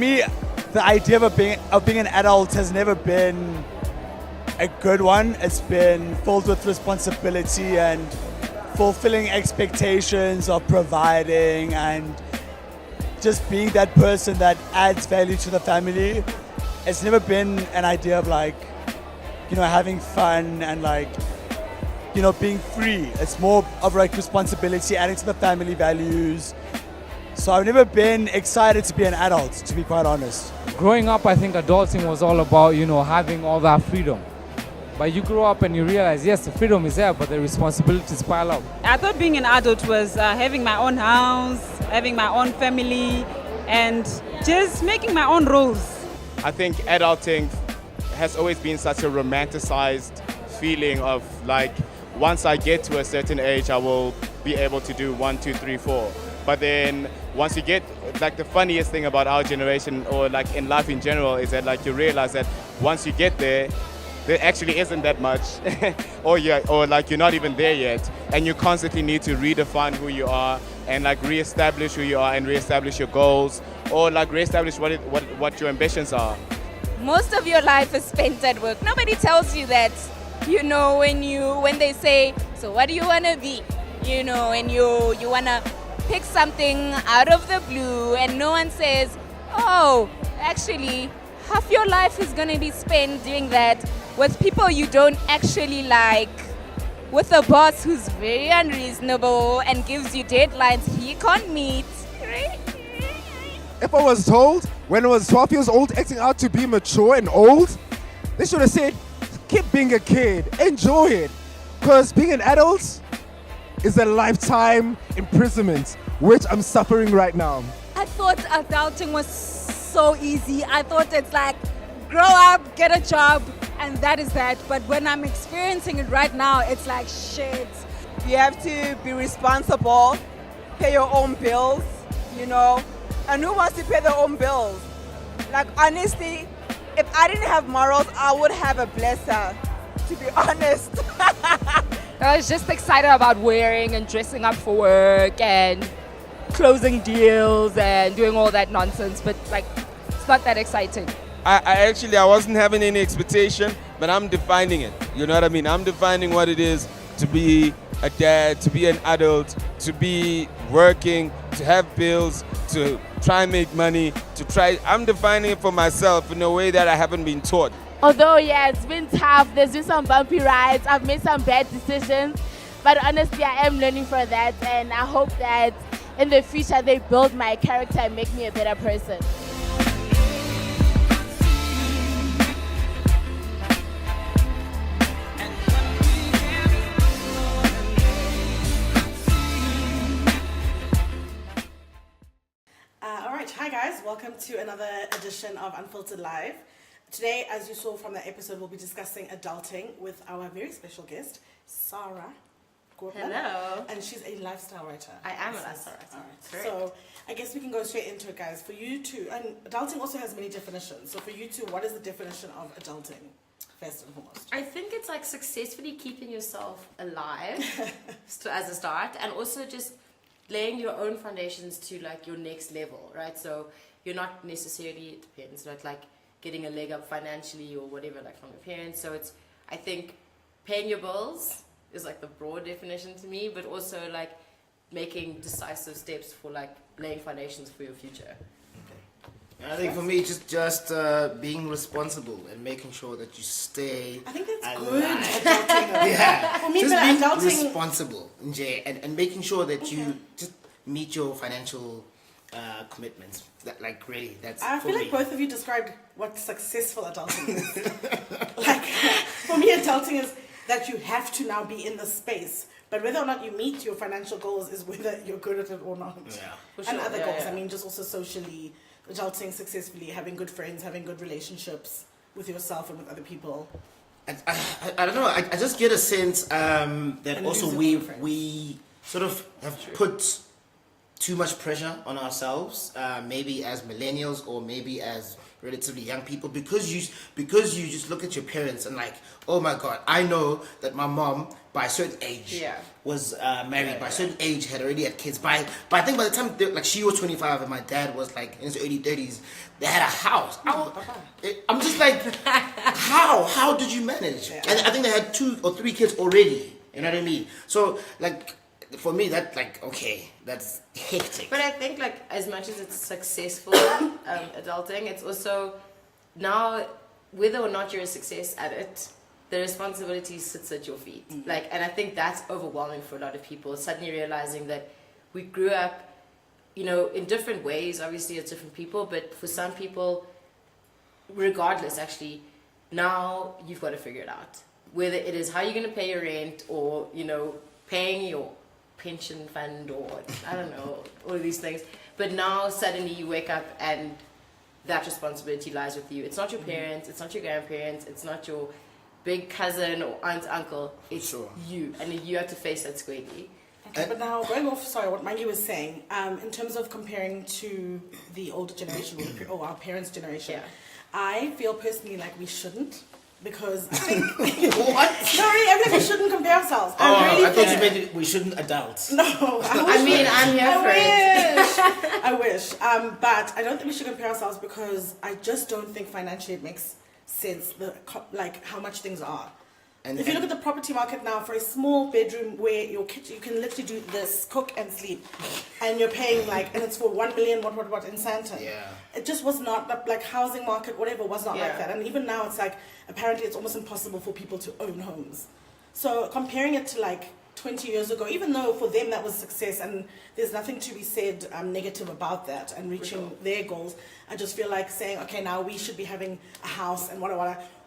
me, the idea of being an adult has never been a good one. It's been filled with responsibility and fulfilling expectations of providing and just being that person that adds value to the family. It's never been an idea of like, having fun and like, being free. It's more of like responsibility, adding to the family values. So I've never been excited to be an adult, to be quite honest. Growing up, I think adulting was all about, having all that freedom. But you grow up and you realize, yes, the freedom is there, but the responsibilities pile up. I thought being an adult was having my own house, having my own family, and just making my own rules. I think adulting has always been such a romanticized feeling of like, once I get to a certain age, I will be able to do 1, 2, 3, 4. But then once you get, like the funniest thing about our generation or like in life in general is that like you realize that once you get there actually isn't that much or like you're not even there yet, and you constantly need to redefine who you are and like reestablish who you are and reestablish your goals or like reestablish what your ambitions are. Most of your life is spent at work. Nobody tells you that, when they say, so what do you want to be? And you want to pick something out of the blue and no one says, oh, actually, half your life is going to be spent doing that with people you don't actually like, with a boss who's very unreasonable and gives you deadlines he can't meet. If I was told when I was 12 years old acting out to be mature and old, they should have said, keep being a kid, enjoy it. Because being an adult is a lifetime imprisonment, which I'm suffering right now. I thought adulting was so easy. I thought it's like, grow up, get a job, and that is that. But when I'm experiencing it right now, it's like, shit. You have to be responsible, pay your own bills, and who wants to pay their own bills? Like, honestly, if I didn't have morals, I would have a blesser, to be honest. I was just excited about wearing and dressing up for work and closing deals and doing all that nonsense, but like, it's not that exciting. I wasn't having any expectation, but I'm defining it. You know what I mean? I'm defining what it is to be a dad, to be an adult, to be working, to have bills, to try and make money, I'm defining it for myself in a way that I haven't been taught. Although, yeah, it's been tough. There's been some bumpy rides. I've made some bad decisions. But honestly, I am learning from that. And I hope that in the future, they build my character and make me a better person. All right, hi guys. Welcome to another edition of Unfiltered Live. Today, as you saw from the episode, we'll be discussing adulting with our very special guest, Sarah. Hello. And she's a lifestyle writer. I am a lifestyle writer. All right. So I guess we can go straight into it, guys. For you two, and adulting also has many definitions. So for you two, what is the definition of adulting, first and foremost? I think it's like successfully keeping yourself alive as a start, and also just laying your own foundations to like your next level, right? So you're not necessarily, it depends, like getting a leg up financially or whatever, like from your parents. So it's, I think, paying your bills is like the broad definition to me, but also like making decisive steps for like laying foundations for your future. And I think for me, just being responsible and making sure that you stay. I think that's alive. good. Adulting. Yeah, For me, just the being adulting responsible, and making sure that you just meet your financial commitments. That like really, that's. I for feel me. like both of you described what successful adulting is. Like for me, adulting is that you have to now be in the space. But whether or not you meet your financial goals is whether you're good at it or not. Yeah. For and other goals. I mean, just also socially, adulting successfully, having good friends, having good relationships with yourself and with other people. I don't know. I just get a sense that also we sort of have put too much pressure on ourselves, maybe as millennials or maybe as relatively young people, because you just look at your parents and like, oh my God, I know that my mom by a certain age was married, by a certain age had already had kids. By I think by the time she was 25 and my dad was like in his early 30s, they had a house. I'm just like, how did you manage? And I think they had 2 or 3 kids already. You know what I mean? So like, for me, that like, okay, that's hectic. But I think like as much as it's successful adulting, it's also now whether or not you're a success at it, the responsibility sits at your feet. Like, and I think that's overwhelming for a lot of people. Suddenly realizing that we grew up, in different ways. Obviously, it's different people, but for some people, regardless, actually, now you've got to figure it out. Whether it is how you're going to pay your rent, or paying your pension fund, or I don't know, all of these things. But now suddenly you wake up and that responsibility lies with you. It's not your parents, it's not your grandparents, it's not your big cousin or aunt, uncle. It's you, and you have to face that squarely. Okay, but now going off, what Mangi was saying, in terms of comparing to the older generation or our parents' generation, I feel personally like we shouldn't. Because I think what? No, really, I think we shouldn't compare ourselves. I thought you meant we shouldn't adult. No, I'm here for it. I wish. But I don't think we should compare ourselves because I just don't think financially it makes sense. How much things are. And if you look at the property market now, for a small bedroom where your kitchen, you can literally do this, cook and sleep, and you're paying and it's for 1 million, what in Sandton. Yeah. It just was not, housing market, whatever, was not like that. And even now it's apparently it's almost impossible for people to own homes. So comparing it to 20 years ago, even though for them that was success, and there's nothing to be said negative about that and reaching their goals, I just feel like saying, okay, now we should be having a house and what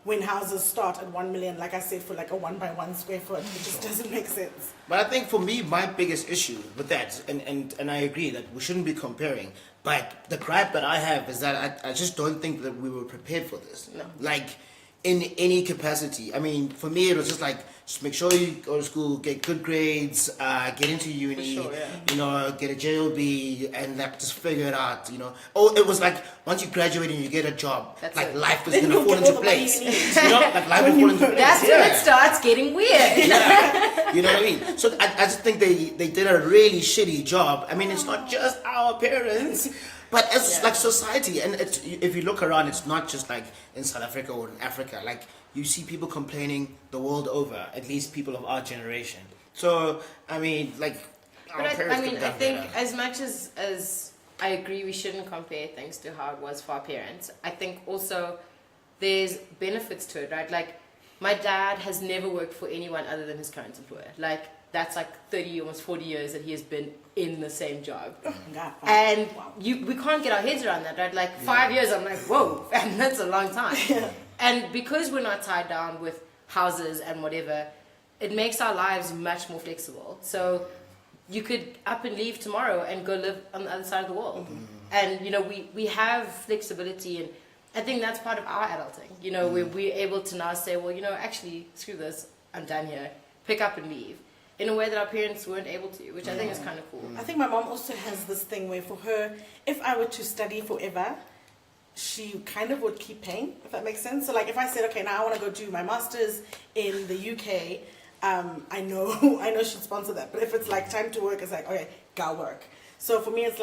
when houses start at 1 million, like I said, for a 1 by 1 square foot, it just doesn't make sense. But I think for me, my biggest issue with that, and I agree that we shouldn't be comparing, but the gripe that I have is that I just don't think that we were prepared for this. No. In any capacity. I mean, for me, it was just just make sure you go to school, get good grades, get into uni, get a JLB, and just figure it out, Oh, it was once you graduate and you get a job, life is going to fall into place. Life will fall into place. That's when it starts getting weird. You know what I mean? So I just think they did a really shitty job. I mean, it's not just our parents, but as society, and if you look around, it's not just in South Africa or in Africa. You see people complaining the world over, at least people of our generation. So I mean, I think as much as I agree we shouldn't compare things to how it was for our parents, I think also there's benefits to it, right? My dad has never worked for anyone other than his current employer. That's 30, almost 40 years that he has been in the same job. And we can't get our heads around that, right? 5 years, I'm like, whoa, and that's a long time. And because we're not tied down with houses and whatever, it makes our lives much more flexible. So you could up and leave tomorrow and go live on the other side of the world. And, we have flexibility, and I think that's part of our adulting. We're able to now say, well, actually, screw this, I'm done here. Pick up and leave. In a way that our parents weren't able to, which I think is kind of cool. I think my mom also has this thing where for her, if I were to study forever, she kind of would keep paying, if that makes sense. So if I said, okay, now I want to go do my master's in the UK, I know she'd sponsor that. But if it's time to work, it's okay, go work. So for me, it's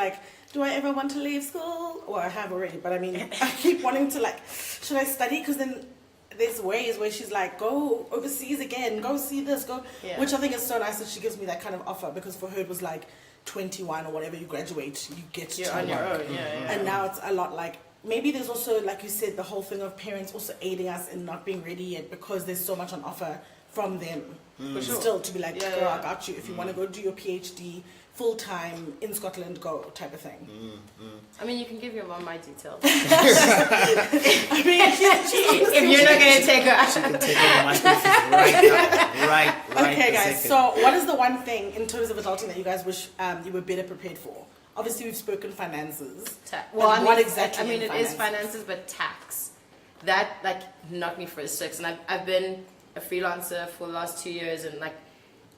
do I ever want to leave school? Well, I have already, but I mean, I keep wanting to should I study? Because then there's ways where she's go overseas again, go see this, which I think is so nice that she gives me that kind of offer, because for her it was 21 or whatever, you graduate, you get to on your own. And now it's a lot maybe there's also, like you said, the whole thing of parents also aiding us in not being ready yet, because there's so much on offer from them. Still to be girl, I got you. If you want to go do your PhD full-time in Scotland, go type of thing. I mean, you can give your mom my details. I mean, if you're not going to take her. She can take over my school fees right. Okay, guys, so what is the one thing in terms of adulting that you guys wish you were better prepared for? Obviously, we've spoken finances. What exactly? It is finances, but tax. That knocked me for a six. And I've been a freelancer for the last 2 years, and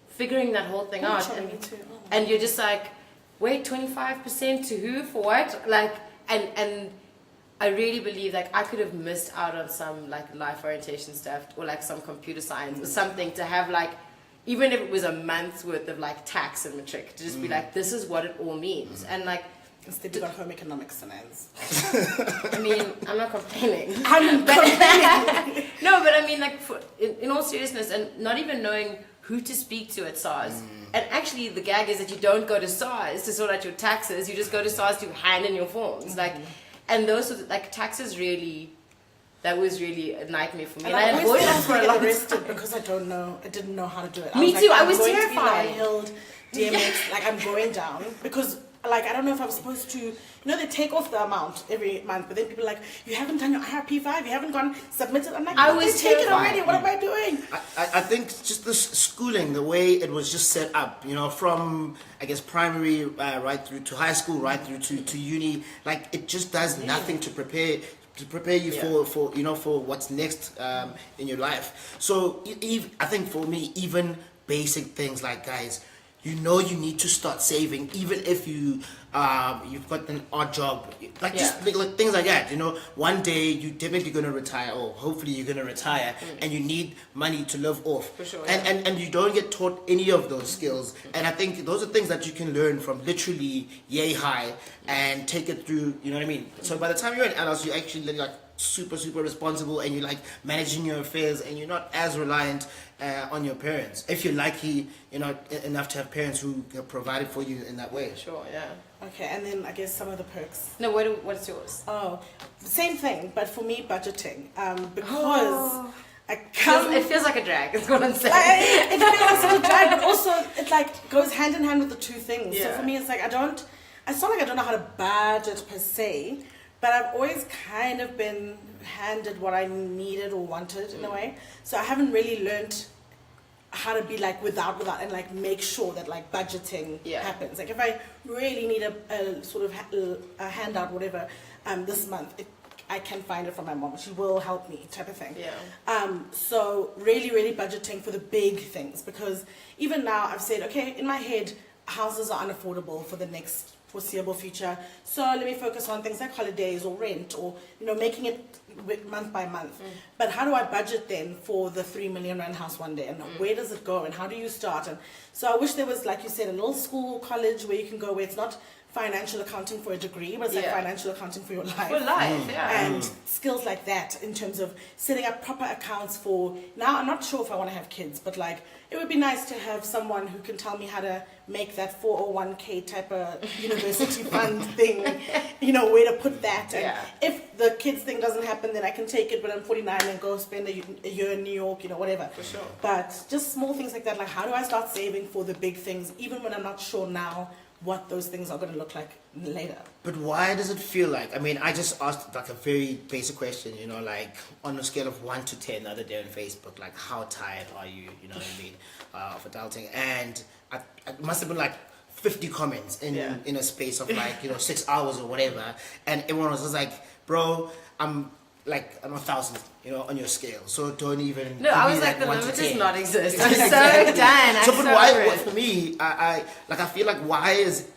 figuring that whole thing out. And you're just wait, 25% to who, for what? Like, and I really believe like I could have missed out on some like life orientation stuff or like some computer science or something to have like, even if it was a month's worth of like tax and matric, to just be like, this is what it all means. And like, instead you got home economics finance. I mean, I'm not complaining. I'm complaining. No, but I mean, like, in all seriousness, and not even knowing who to speak to at SARS. And actually, the gag is that you don't go to SARS to sort out your taxes. You just go to SARS to hand in your forms. Like, and those sorts of, like, taxes really, that was really a nightmare for me. And I avoided it for a long time. Because I didn't know how to do it. Me too, I was I'm going terrified. To be Hill, DMX, like I'm going down because like I don't know if I'm supposed to, they take off the amount every month, but then people are like, you haven't done your IRP5, you haven't gone submitted. I'm like, I was take it terrified. already. What am I doing? I think just the schooling, the way it was just set up, from I guess primary right through to high school, right through to uni, like it just does nothing to prepare you for what's next in your life. So I think for me, even basic things like, guys, you need to start saving, even if you've got an odd job, just like things like that. One day you're definitely gonna retire, or hopefully you're gonna retire, and you need money to live off. For sure, and you don't get taught any of those skills. And I think those are things that you can learn from literally yay high and take it through. You know what I mean? So by the time you're an adult, you're actually like super responsible, and you're like managing your affairs, and you're not as reliant on your parents, if you're lucky enough to have parents who have provided for you in that way. Sure, yeah. Okay, and then I guess some of the perks. No, what's yours? Oh, same thing, but for me, budgeting. Because it feels like a drag, is what I'm saying. It feels like a drag, but also it like goes hand in hand with the two things. So for me, it's like it's not like I don't know how to budget per se, but I've always kind of been handed what I needed or wanted in a way. So I haven't really learned how to be like without and like make sure that like budgeting happens. Like if I really need a sort of a handout, whatever, this month, I can find it from my mom. She will help me, type of thing. So really budgeting for the big things, because even now I've said, okay, in my head, houses are unaffordable for the next foreseeable future. So let me focus on things like holidays or rent, or making it month by month. But how do I budget then for the 3 million rand house one day, and where does it go, and how do you start? And so I wish there was, like you said, a little school, college where you can go where it's not financial accounting for a degree, but it's like financial accounting for your life. For life, And skills like that in terms of setting up proper accounts for, now I'm not sure if I want to have kids, but like it would be nice to have someone who can tell me how to make that 401k type of university fund thing, where to put that. And if the kids thing doesn't happen, then I can take it when I'm 49 and go spend a year in New York, whatever. For sure. But just small things like that, like how do I start saving for the big things, even when I'm not sure now what those things are going to look like later. But why does it feel like, I just asked like a very basic question, like on a scale of 1 to 10 the other day on Facebook, like how tired are you, what I mean, of adulting? And it must have been like 50 comments in a space of like, 6 hours or whatever. And everyone was just like, bro, I'm 1,000, on your scale. So don't even. No, I was like, the limit does not exist. I'm so done. So, but why? For me, I feel like why is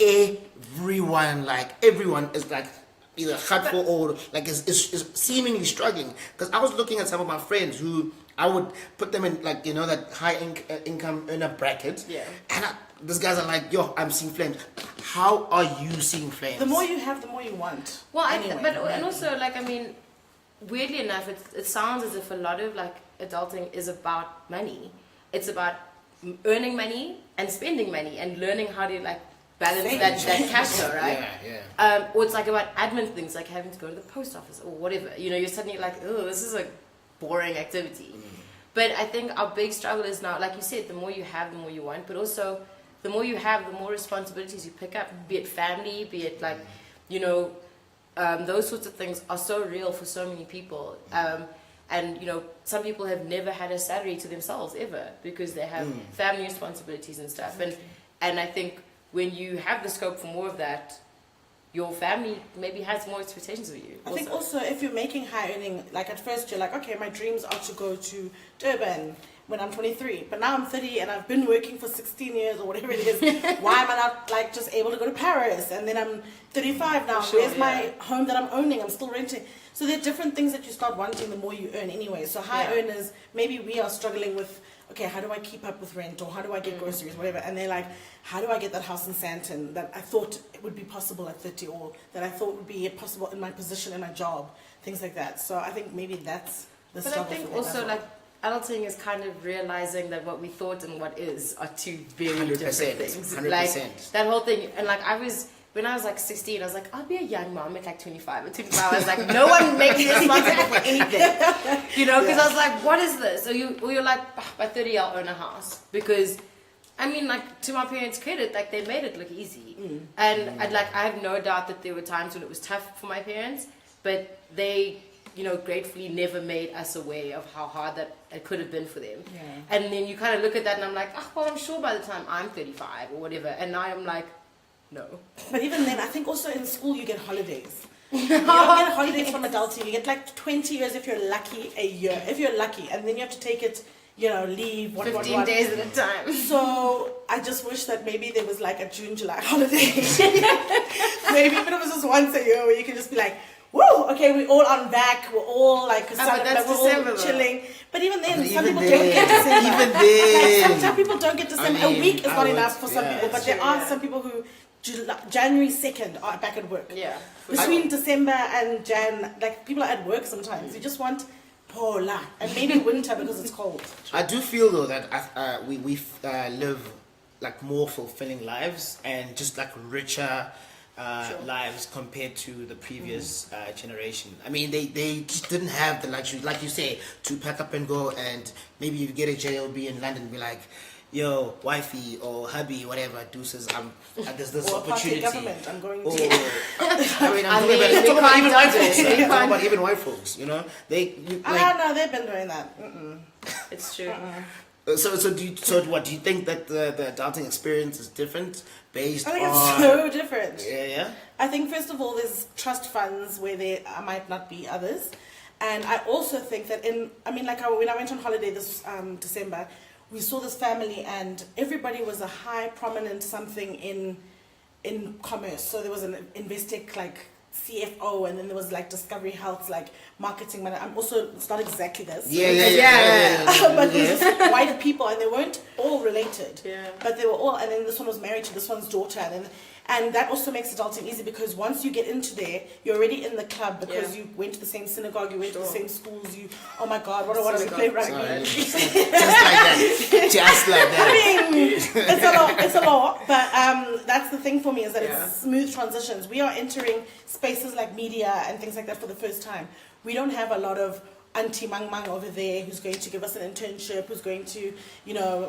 everyone is like either hurtful or like is seemingly struggling? Because I was looking at some of my friends who I would put them in like that high income earner bracket. Yeah. And these guys are like, yo, I'm seeing flames. How are you seeing flames? The more you have, the more you want. Well, and also weirdly enough, it sounds as if a lot of like adulting is about money. It's about earning money and spending money and learning how to like balance that cash flow, right? Or it's like about admin things like having to go to the post office or whatever. You're suddenly like, oh, this is a boring activity. But I think our big struggle is now, like you said, the more you have, the more you want. But also, the more you have, the more responsibilities you pick up. Be it family, be it like, those sorts of things are so real for so many people. And some people have never had a salary to themselves ever because they have family responsibilities and stuff. And I think when you have the scope for more of that, your family maybe has more expectations of you. I think also if you're making high earning, like at first you're like, okay, my dreams are to go to Durban when I'm 23, but now I'm 30 and I've been working for 16 years or whatever it is. Why am I not like just able to go to Paris? And then I'm 35 now. Sure, Where's my home that I'm owning? I'm still renting. So there are different things that you start wanting the more you earn anyway. So high earners, maybe we are struggling with, okay, how do I keep up with rent, or how do I get groceries, whatever. And they're like, how do I get that house in Sandton that I thought it would be possible at 30, or that I thought would be possible in my position, in my job, things like that. So I think maybe that's the But I struggle. think also like adulting is kind of realizing that what we thought and what is are two very different things. 100%. Like that whole thing, and like when I was like 16, I was like, I'll be a young mom at like 25. At 25, I was like, no one makes me responsible for anything. You know, because I was like, what is this? Or you're like, oh, by 30, I'll own a house. Because, I mean, like, to my parents' credit, like, they made it look easy. And I have no doubt that there were times when it was tough for my parents, but they, you know, gratefully never made us aware of how hard that it could have been for them. And then you kind of look at that and I'm like, oh, well, I'm sure by the time I'm 35 or whatever. And now I'm like, no. But even then, I think also in school you get holidays. You don't get holidays from adulting. You get like 20 years if you're lucky, a year, if you're lucky. And then you have to take it, you know, leave, 15 days at a time. So I just wish that maybe there was like a June, July holiday. Maybe even if it was just once a year where you can just be like, woo, okay, we're all on back, we're all like, that's we're December, all chilling. But even then, But some even people don't get December. Even then. Like, some people don't get December. I mean, a week is I not would- enough for some yeah, people, but that's there true, are some people who January 2nd are back at work. Yeah. Between December and Jan, like people are at work sometimes. You just want polar and maybe winter because it's cold. I do feel though that we live like more fulfilling lives and just like richer lives compared to the previous generation. I mean, they just didn't have the luxury, like you say, to pack up and go, and maybe you get a JLB in London and be like, yo, wifey or hubby, whatever, deuces, there's this Or opportunity. government, I'm going Or, to. I mean, I I'm mean, talking we about can't even white judge it. folks. We I'm talking can't- about even white folks, you know? No, they've been doing that. It's true. So do you think that the adulting experience is different based I think on... it's so different. Yeah. I think first of all, there's trust funds where there might not be others, and I also think that when I went on holiday this December, we saw this family and everybody was a high prominent something in commerce. So there was an Investec like CFO, and then there was like Discovery Health's like marketing manager. It's not exactly this. Yeah. But it was just white people, and they weren't all related. Yeah. But they were all, and then this one was married to this one's daughter, and that also makes adulting easy because once you get into there, you're already in the club because you went to the same synagogue, you went to the same schools. Oh my God, what do we play rugby? Just like that. I mean, it's a lot, but that's the thing for me is that it's smooth transitions. We are entering spaces like media and things like that for the first time. We don't have a lot of Auntie Mang Mang over there who's going to give us an internship, who's going to,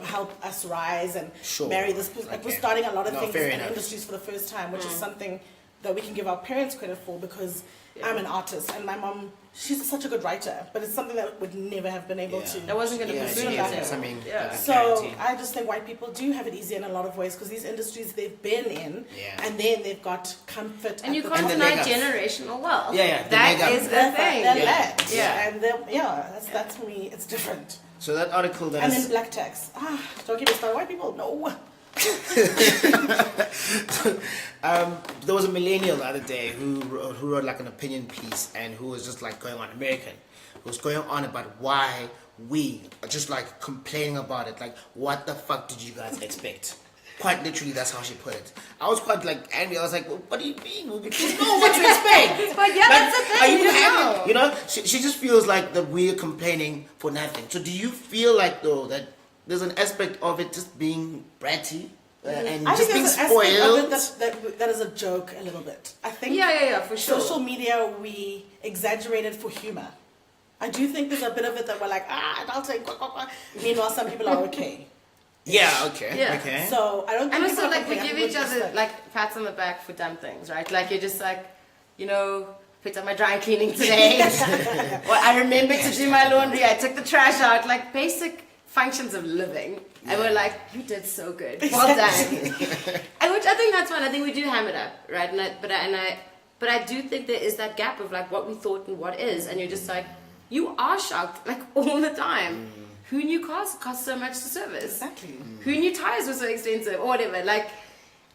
help us rise and marry this person. Like, we're starting a lot of things in industries for the first time, which is something that we can give our parents credit for because I'm an artist and my mom, she's such a good writer, but it's something that would never have been able to. I wasn't going to pursue it. So I just think white people do have it easier in a lot of ways because these industries they've been in, and then they've got comfort. And you can't deny generational wealth. That is the thing. They're lads. And that's for me. It's different. So that article that and then black tax. Don't get me started. White people, no. There was a millennial the other day who wrote like an opinion piece and who was just like going on American, who was going on about why we are just like complaining about it, like what the fuck did you guys expect? Quite literally, that's how she put it. I was quite like angry. I was like, well, what do you mean? We just know what to expect. But that's the thing. You know, she just feels like that we're complaining for nothing. So do you feel like though that there's an aspect of it just being bratty and I just think being there's an spoiled? aspect of it that is a joke a little bit. I think for sure. Social media, we exaggerated for humor. I do think there's a bit of it that we're like, adulting, meanwhile some people are okay. Yeah, okay. So I don't think and also people like we complain. give each other like pats on the back for dumb things, right? Like you're just like, picked up my dry cleaning today. Or I remembered to do my laundry. I took the trash out. Like basic functions of living, and we're like, you did so good, well done. And which I think that's fun. I think we do ham it up, right? But I do think there is that gap of like what we thought and what is, and you're just like, you are shocked like all the time. Who knew cars cost so much to service? Exactly. Who knew tires were so expensive or whatever? Like,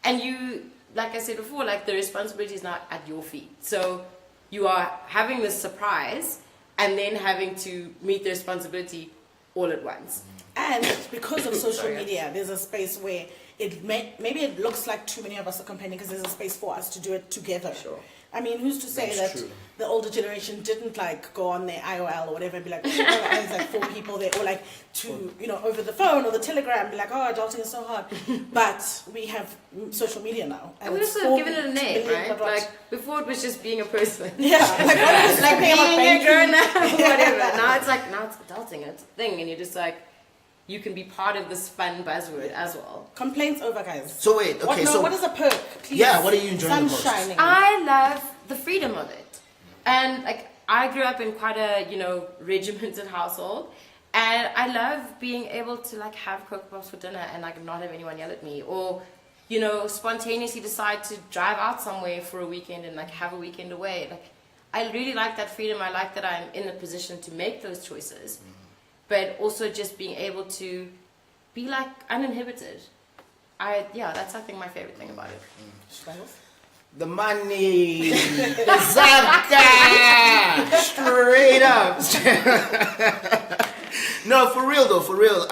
and you, like I said before, like the responsibility is not at your feet. So you are having this surprise and then having to meet the responsibility all at once. And because of social media, there's a space where maybe it looks like too many of us are complaining because there's a space for us to do it together. Sure. I mean, who's to say That's that true. the older generation didn't like go on their IOL or whatever and be like, oh, there's like 4 people there, or like to, you know, over the phone or the telegram, be like, oh, adulting is so hard. But we have social media now. And we also given it a name, right? Like before it was just being a person. Yeah. Like being a grown up or whatever. Now it's adulting, it's a thing, and you're just like, you can be part of this fun buzzword as well. Complaints over, guys. So wait, okay, what is a perk? Please. Yeah, what are you enjoying the most? Shining. I love the freedom of it. And like I grew up in quite a, you know, regimented household, and I love being able to like have Cocoa Pops for dinner and like not have anyone yell at me, or, you know, spontaneously decide to drive out somewhere for a weekend and like have a weekend away. Like I really like that freedom. I like that I'm in a position to make those choices. But also just being able to be like uninhibited. That's I think my favorite thing about it. The money, the Zaka, straight up. No, for real though, for real.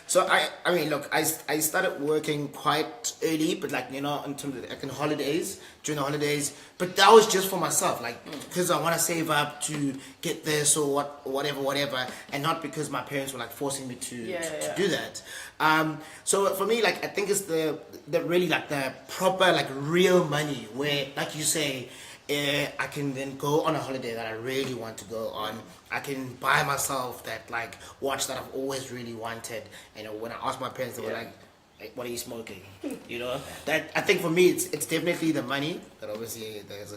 So I mean, look, I started working quite early, but like, you know, in terms of like in holidays, during the holidays, but that was just for myself, like because I want to save up to get this or whatever, and not because my parents were like forcing me to do that. So for me, like I think it's the really like the proper like real money where, like you say, I can then go on a holiday that I really want to go on. I can buy myself that like watch that I've always really wanted. You know, when I asked my parents, they were like, "What are you smoking?" You know, that I think for me, it's definitely the money. But obviously, there's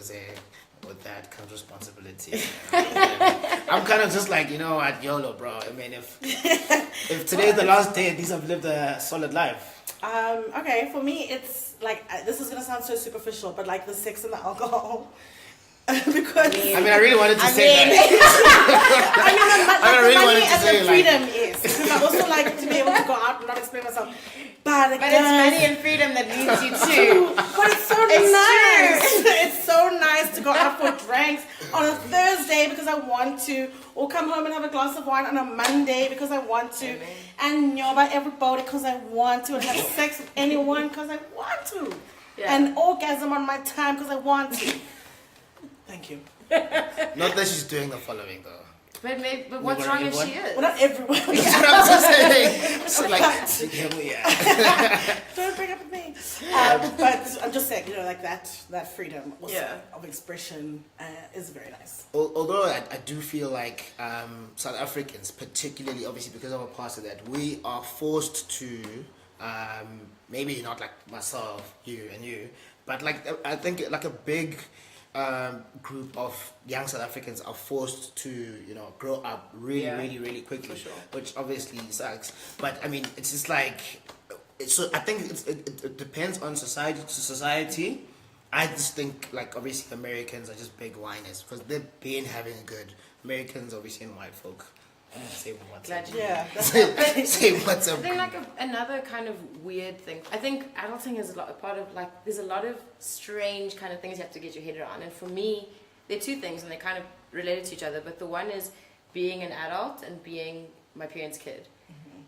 with that comes responsibility. I'm kind of just like, you know what, YOLO, bro. I mean, if today's the last day, at least I've lived a solid life. Okay, for me, it's like this is gonna sound so superficial, but like the sex and the alcohol. Because I really wanted to say that. the money and the freedom is because I also like to be able to go out and not explain myself. But it's money and freedom that leads you to. But it's so nice. It's so nice to go out for drinks on a Thursday because I want to, or come home and have a glass of wine on a Monday because I want to, and nyoba everybody because I want to, and have sex with anyone because I want to, and orgasm on my time because I want to. Thank you. Not that she's doing the following though. But what's wrong if she is? Well, not everyone. That's what I'm just saying. So like, don't bring up with me. But I'm just saying, you know, like that freedom also of expression is very nice. Although I do feel like South Africans, particularly obviously because I'm a part of that, we are forced to, maybe not like myself, you and you, but like I think like a big group of young South Africans are forced to, you know, grow up really quickly, which obviously sucks. But I mean, it's just like, so I think it depends on society to society. I just think like obviously Americans are just big whiners because they've been having a good. Americans obviously and white folk. Say what's up. Say what's up. I think like another kind of weird thing. I think adulting is a part of like there's a lot of strange kind of things you have to get your head around. And for me, they're two things and they're kind of related to each other. But the one is being an adult and being my parents' kid,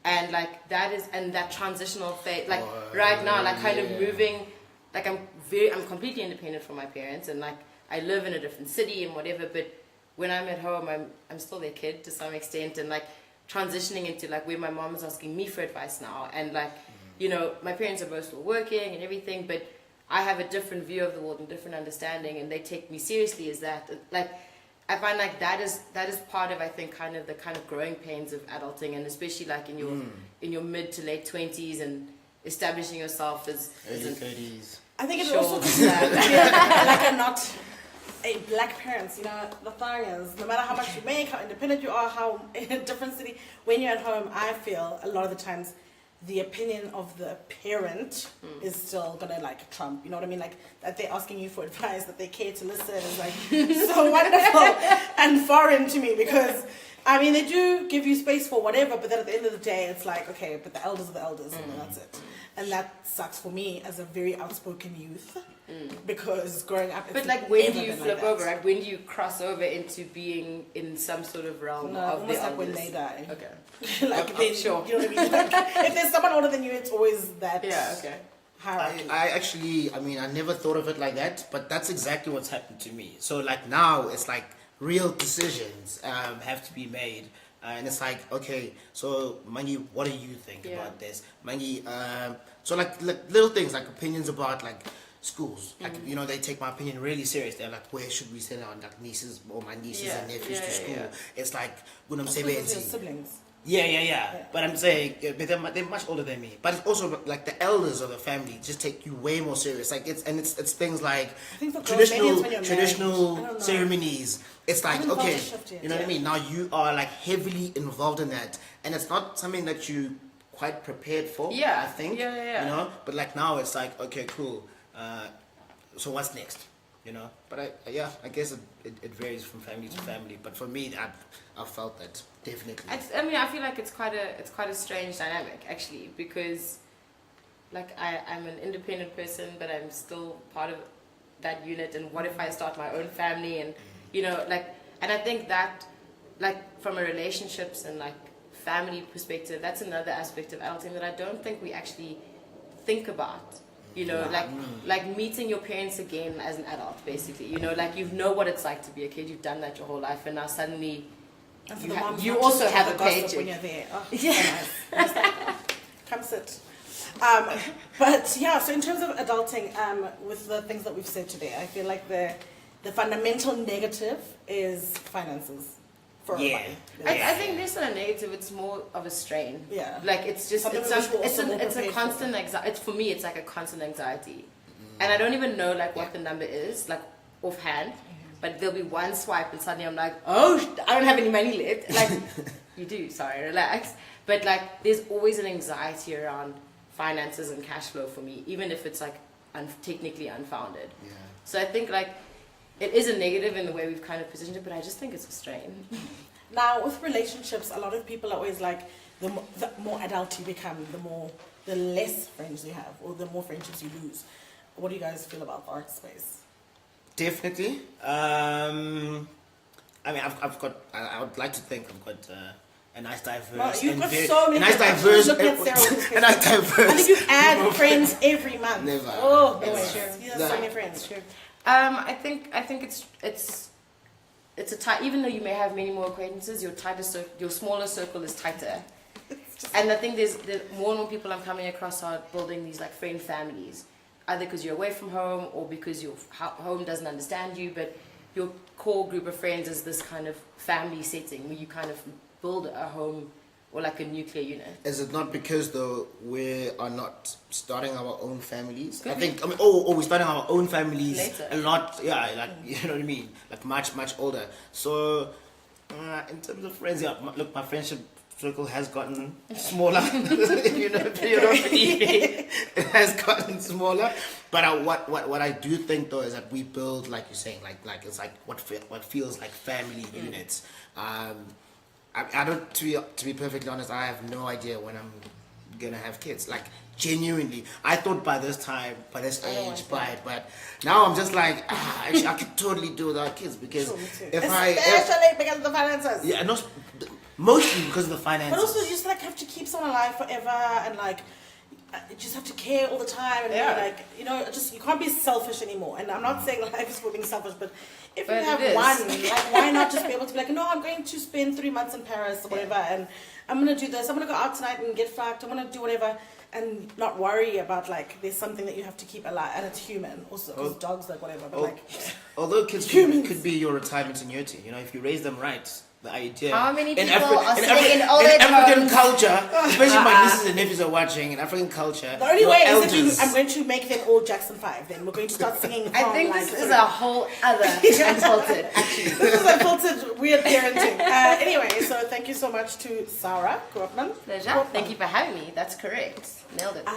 and like that is and that transitional phase. Like right now, like kind of moving. Like I'm completely independent from my parents, and like I live in a different city and whatever. But when I'm at home, I'm still their kid to some extent, and like transitioning into like where my mom is asking me for advice now, and like you know my parents are both still working and everything, but I have a different view of the world and different understanding, and they take me seriously as that. Like I find like that is part of I think kind of the kind of growing pains of adulting, and especially like in your mid to late 20s and establishing yourself as early 30s. I think it also comes like a not black parents, the thing is, no matter how much you make, how independent you are, how in a different city, when you're at home, I feel a lot of the times the opinion of the parent is still gonna like trump. You know what I mean? Like that they're asking you for advice, that they care to listen is like so wonderful and foreign to me because I mean they do give you space for whatever, but then at the end of the day it's like okay, but the elders are the elders and that's it. And that sucks for me as a very outspoken youth because growing up. But like when do you flip over? Right? When do you cross over into being in some sort of realm of almost the like when elders? they die. Okay. Like I'm then, sure. you know what I mean? Like, if there's someone older than you, it's always that. Yeah. Okay. Hierarchy. I actually, I mean, I never thought of it like that, but that's exactly what's happened to me. So like now, it's like real decisions have to be made. And it's like, okay, so Mangi, what do you think about this? Mangi, so like little things, like opinions about like schools. Like, they take my opinion really serious. They're like, where should we send our like, nieces or my nieces and nephews to school? It's like, when I'm saying siblings. Yeah. But I'm saying, but they're much older than me. But it's also like the elders of the family just take you way more serious. Like it's things like traditional ceremonies. It's like okay, you know what I mean. Now you are like heavily involved in that, and it's not something that you quite prepared for. Yeah, I think. Yeah. But like now it's like okay, cool. So what's next? But I guess it varies from family to family. But for me, I felt that definitely. I feel like it's quite a strange dynamic actually because, like I'm an independent person, but I'm still part of that unit. And what if I start my own family? And and I think that, like from a relationships and like family perspective, that's another aspect of adulting that I don't think we actually think about. Like meeting your parents again as an adult, basically. Like you know what it's like to be a kid. You've done that your whole life, and now suddenly you also have a paycheck. When you're there. Oh, yeah. So nice. Come sit. But yeah, so in terms of adulting, with the things that we've said today, I feel like the fundamental negative is finances. For everybody. I think less than a negative, it's more of a strain. Yeah. Like it's just it's a constant anxiety. For me, it's like a constant anxiety, and I don't even know like what the number is like offhand. But there'll be one swipe, and suddenly I'm like, oh, I don't have any money left. Like you do, sorry, relax. But like, there's always an anxiety around finances and cash flow for me, even if it's like technically unfounded. Yeah. So I think like. It is a negative in the way we've kind of positioned it, but I just think it's a strain. Now, with relationships, a lot of people are always like, the more adult you become, the less friends you have, or the more friendships you lose. What do you guys feel about the art space? Definitely. I mean, I would like to think I've got a nice diverse. You've got so many. Nice diverse. A nice diverse. I think you add friends every month. Never. Oh, that's true. You have so many friends. True. I think it's a tight. Even though you may have many more acquaintances, your smaller circle is tighter. And I think there's more and more people I'm coming across are building these like friend families, either because you're away from home or because your home doesn't understand you. But your core group of friends is this kind of family setting where you kind of build a home. Or like a nuclear unit. Is it not because though we are not starting our own families? Could I think we're starting our own families later. A lot. Yeah, like you know what I mean. Like much older. So in terms of friends, look, my friendship circle has gotten smaller. you know it has gotten smaller. But what I do think though is that we build, like you're saying, like it's like what feels like family units. I don't, to be perfectly honest, I have no idea when I'm gonna have kids. Like genuinely, I thought by this age, but now I'm just like, I could totally do without kids because especially because of the finances. Yeah, mostly because of the finances. But also, you just like have to keep someone alive forever, and like you just have to care all the time, and like you can't be selfish anymore. And I'm not saying life is for being selfish, but if you have one, like why not just be able to be like, no, I'm going to spend 3 months in Paris or whatever, and I'm gonna do this. I'm gonna go out tonight and get fucked. I'm gonna do whatever, and not worry about like there's something that you have to keep alive, and it's human also because dogs like whatever. But like, although kids could be your retirement annuity, if you raise them right, the idea. How many in people are in sitting in all their African homes? culture, especially my nieces and nephews are watching, in African culture, The only your way elders, is if I'm going to make them all Jackson 5. Then we're going to start singing. I think this is a whole other Unfiltered, actually. This is Unfiltered weird parenting. Anyway, so thank you so much to Sarah Koopman. Pleasure. Thank you for having me. That's correct. Nailed it.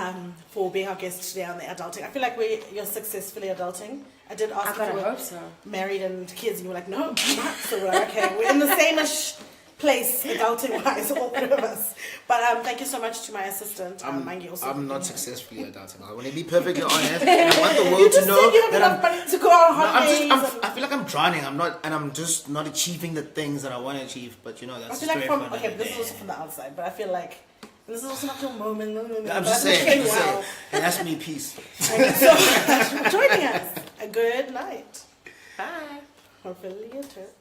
For being our guest today on the adulting. I feel like you're successfully adulting. I did ask I if you were hope so. married and kids, and you were like, no, I'm not. So we're like, okay, we're in the same-ish place, adulting-wise, all three of us. But thank you so much to my assistant, Mangi. Also I'm not successfully adulting. I want to be perfectly honest. And I want the world to know you have that enough money to go on holidays. I feel like I'm drowning. I'm just not achieving the things that I want to achieve. But that's I feel straight like from this is also from the outside, but I feel like this is also not your moment. I'm just saying. And that's me, peace. Thank you so much for joining us. A good night. Bye. Unfiltered.